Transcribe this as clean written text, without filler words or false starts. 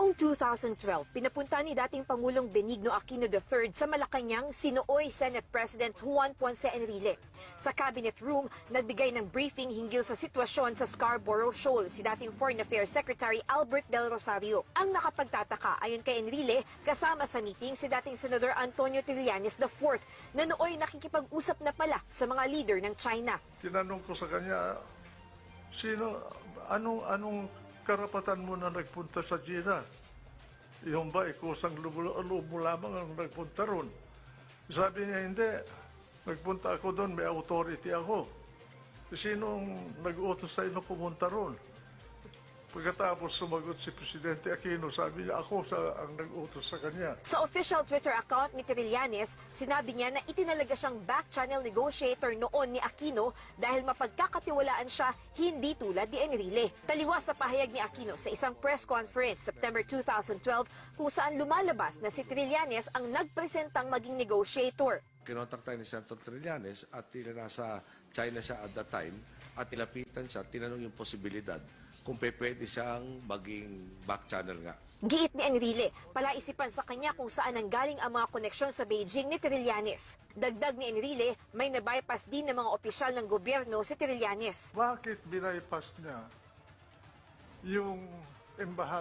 Taong 2012, pinapunta ni dating Pangulong Benigno Aquino III sa Malacanang si nooy Senate President Juan Ponce Enrile. Sa Cabinet Room, nagbigay ng briefing hinggil sa sitwasyon sa Scarborough Shoal si dating Foreign Affairs Secretary Albert Del Rosario. Ang nakapagtataka ayon kay Enrile, kasama sa meeting si dating Senador Antonio Trillanes IV na nooy nakikipag-usap na pala sa mga leader ng China. Tinanong ko sa kanya, anong karapatan mo na nagpunta sa China? Yung ba, kusang loob mo lamang ang nagpunta ron? Sabi niya, hindi. Nagpunta ako doon, may authority ako. Sinong nag-utos sa inyo pumunta ron? Pagkatapos sumagot si Presidente Aquino, sabi niya, ako ang nag-utos sa kanya. Sa official Twitter account ni Trillanes, sinabi niya na itinalaga siyang back-channel negotiator noon ni Aquino dahil mapagkakatiwalaan siya hindi tulad ni Enrile. Taliwas sa pahayag ni Aquino sa isang press conference September 2012 kung saan lumalabas na si Trillanes ang nagpresentang maging negotiator. Kinontak tayo ni Senator Trillanes at nasa China siya at that time at nilapitan siya, tinanong yung posibilidad kung pwede siyang maging back channel nga. Giit ni Enrile, palaisipan sa kanya kung saan nanggaling ang mga koneksyon sa Beijing ni Trillanes. Dagdag ni Enrile, may nabypass din ng mga opisyal ng gobyerno si Trillanes. Bakit binaypass niya yung embahada?